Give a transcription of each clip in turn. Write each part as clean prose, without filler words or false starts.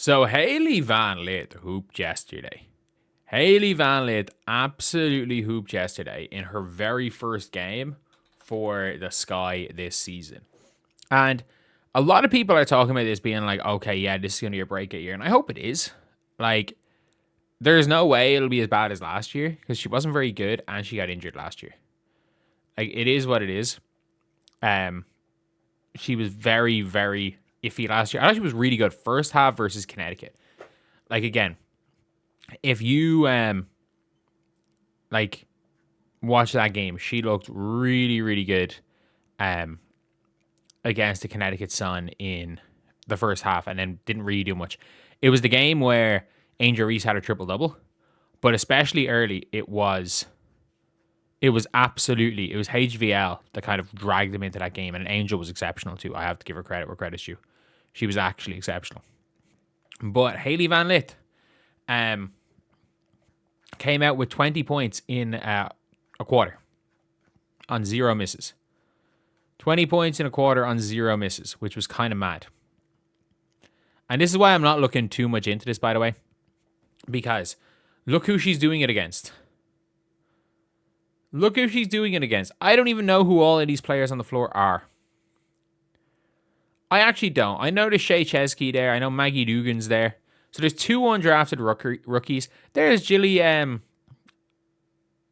So Hailey Van Lith hooped yesterday. Hailey Van Lith absolutely hooped yesterday in her very first game for the Sky this season. And a lot of people are talking about this being like, okay, yeah, this is going to be a breakout year. And I hope it is. Like, there's no way it'll be as bad as last year because she wasn't very good and she got injured last year. Like, it is what it is. She was very, very iffy last year. I thought she was really good first half versus Connecticut. Like, again, if you like watch that game, she looked really, really good against the Connecticut Sun in the first half and then didn't really do much. It was the game where Angel Reese had a triple-double, but especially early, it was HVL that kind of dragged them into that game, and Angel was exceptional too. I have to give her credit where credit's due. She was actually exceptional. But Hailey Van Lith came out with 20 points in a quarter on 0 misses. 20 points in a quarter on 0 misses, which was kind of mad. And this is why I'm not looking too much into this, by the way, because look who she's doing it against. Look who she's doing it against. I don't even know who all of these players on the floor are. I actually don't. I know there's Shea Chesky there. I know Maggie Dugan's there. So there's 2 undrafted rookies. There's Jilly,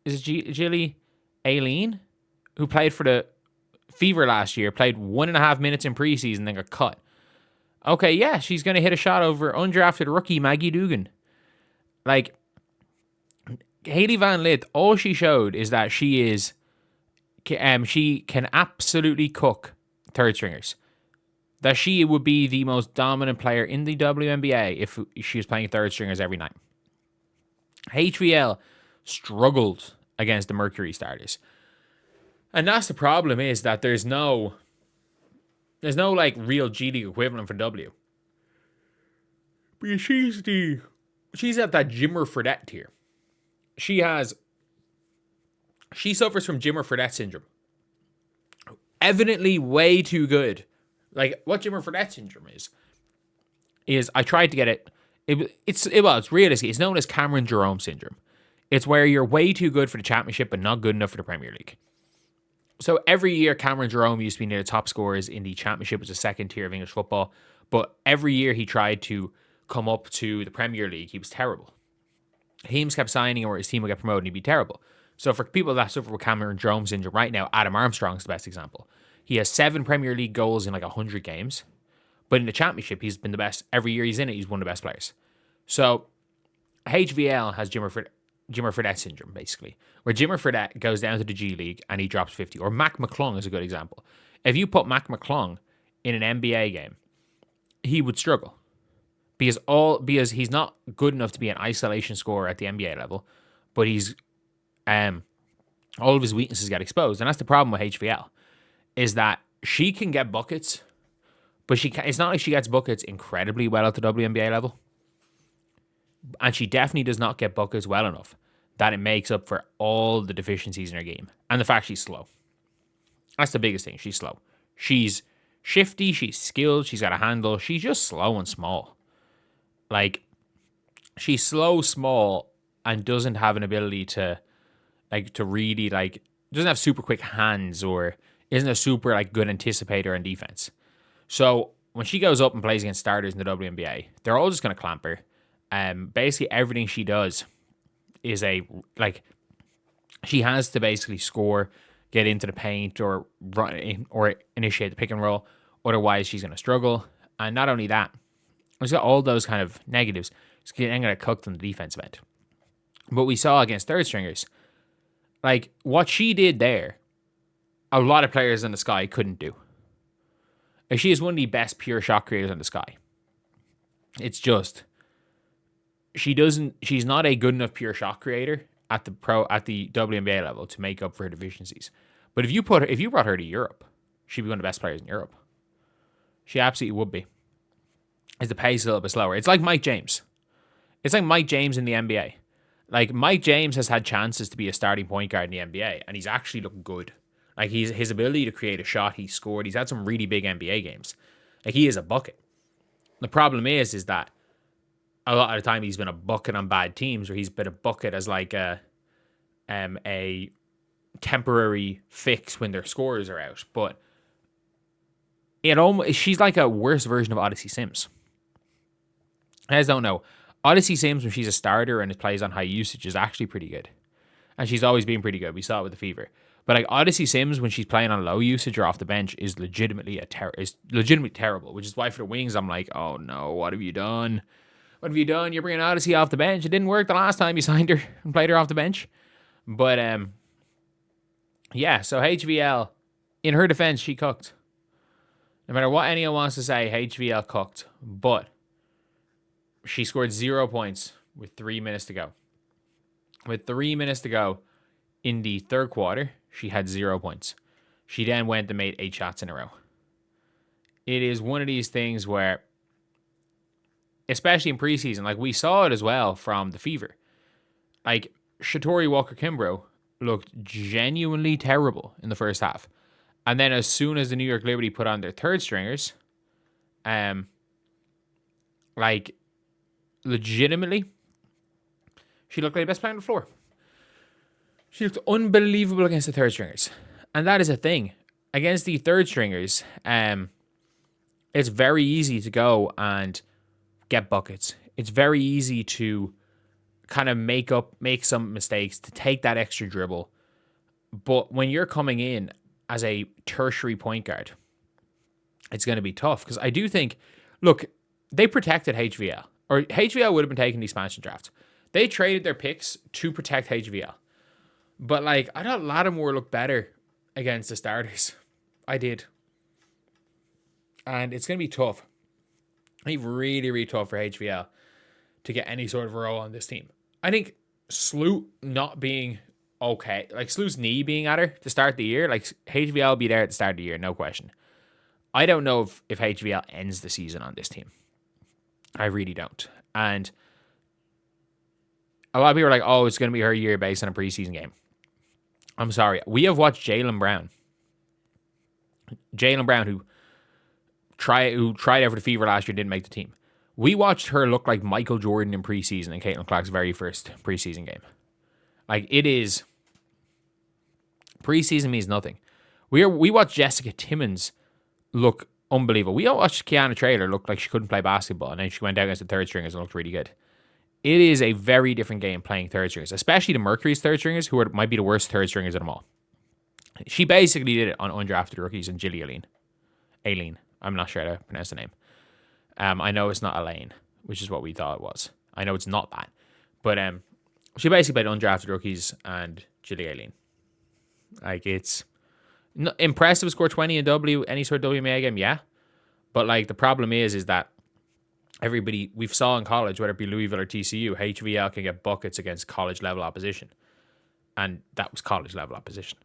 Jilly Aileen, who played for the Fever last year, played 1.5 minutes in preseason, then got cut. Okay, yeah, she's going to hit a shot over undrafted rookie Maggie Dugan. Like, Hailey Van Lith, all she showed is that she can absolutely cook third stringers. That she would be the most dominant player in the WNBA if she was playing third stringers every night. HVL struggled against the Mercury starters. And that's the problem, is that there's no like real G League equivalent for W. But she's at that Jimmer Fredette tier. She suffers from Jimmer Fredette syndrome. Evidently way too good. Like, what Jimmer Fredette syndrome is I tried to get it. It's realistic. It's known as Cameron Jerome syndrome. It's where you're way too good for the championship but not good enough for the Premier League. So every year, Cameron Jerome used to be near the top scorers in the championship, which is the second tier of English football. But every year he tried to come up to the Premier League, he was terrible. Teams kept signing or his team would get promoted and he'd be terrible. So for people that suffer with Cameron Jerome syndrome right now, Adam Armstrong's the best example. He has 7 Premier League goals in like 100 games. But in the championship, he's been the best. Every year he's in it, he's one of the best players. So HVL has Jimmer Fredette syndrome, basically, where Jimmer Fredette goes down to the G League and he drops 50. Or Mac McClung is a good example. If you put Mac McClung in an NBA game, he would struggle. Because he's not good enough to be an isolation scorer at the NBA level, but he's all of his weaknesses get exposed. And that's the problem with HVL, is that she can get buckets, but it's not like she gets buckets incredibly well at the WNBA level. And she definitely does not get buckets well enough that it makes up for all the deficiencies in her game. And the fact she's slow. That's the biggest thing. She's slow. She's shifty. She's skilled. She's got a handle. She's just slow and small. Like, she's slow, small, and doesn't have an ability to really, doesn't have super quick hands or isn't a super, good anticipator on defense. So when she goes up and plays against starters in the WNBA, they're all just going to clamp her. Basically everything she does is she has to basically score, get into the paint, or run or initiate the pick and roll. Otherwise, she's going to struggle. And not only that, she's got all those kind of negatives. She's going to cook on the defensive end. But we saw against third stringers, what she did there, a lot of players in the Sky couldn't do. She is one of the best pure shot creators in the Sky. It's just, she's not a good enough pure shot creator at the WNBA level to make up for her deficiencies. But if you brought her to Europe, she'd be one of the best players in Europe. She absolutely would be. Is the pace a little bit slower? It's like Mike James. It's like Mike James in the NBA. Mike James has had chances to be a starting point guard in the NBA, and he's actually looked good. His ability to create a shot, he scored. He's had some really big NBA games. He is a bucket. The problem is that a lot of the time he's been a bucket on bad teams, or he's been a bucket as like a temporary fix when their scorers are out. But she's like a worse version of Odyssey Sims. I just don't know. Odyssey Sims, when she's a starter and it plays on high usage, is actually pretty good. And she's always been pretty good. We saw it with the Fever. But like Odyssey Sims, when she's playing on low usage or off the bench, is legitimately terrible. Which is why for the Wings, I'm like, oh no, what have you done? What have you done? You're bringing Odyssey off the bench. It didn't work the last time you signed her and played her off the bench. But yeah. So HVL, in her defense, she cooked. No matter what anyone wants to say, HVL cooked. But she scored 0 points with 3 minutes to go. With 3 minutes to go in the third quarter, she had 0 points. She then went and made 8 shots in a row. It is one of these things where, especially in preseason, like we saw it as well from the Fever. Like Shatori Walker-Kimbrough looked genuinely terrible in the first half. And then as soon as the New York Liberty put on their third stringers, like legitimately, she looked like the best player on the floor. She looked unbelievable against the third stringers. And that is a thing. Against the third stringers, it's very easy to go and get buckets. It's very easy to kind of make some mistakes, to take that extra dribble. But when you're coming in as a tertiary point guard, it's going to be tough. Because I do think, look, they protected HVL. Or HVL would have been taking the expansion drafts. They traded their picks to protect HVL. But, like, I thought Lattimore looked better against the starters. I did. And it's going to be tough. I think really, really tough for HVL to get any sort of role on this team. I think Sloot not being okay, like Sloot's knee being at her to start the year, like HVL will be there at the start of the year, no question. I don't know if HVL ends the season on this team. I really don't. And a lot of people are like, oh, it's going to be her year based on a preseason game. I'm sorry. We have watched Jaylen Brown. Jaylen Brown, who tried out for the Fever last year, didn't make the team. We watched her look like Michael Jordan in preseason in Caitlin Clark's very first preseason game. Like, it is... Preseason means nothing. We watched Jessica Timmons look unbelievable. We watched Kiana Traylor look like she couldn't play basketball, and then she went out against the third stringers and looked really good. It is a very different game playing third stringers, especially the Mercury's third stringers, who might be the worst third stringers of them all. She basically did it on undrafted rookies and Gilly Aileen. I'm not sure how to pronounce the name. I know it's not Elaine, which is what we thought it was. I know it's not that. But she basically played undrafted rookies and Gilly Aileen. Like, it's impressive to score 20 in any sort of WNBA game, yeah. But, like, the problem is that everybody we've saw in college, whether it be Louisville or TCU, HVL can get buckets against college-level opposition. And that was college-level opposition.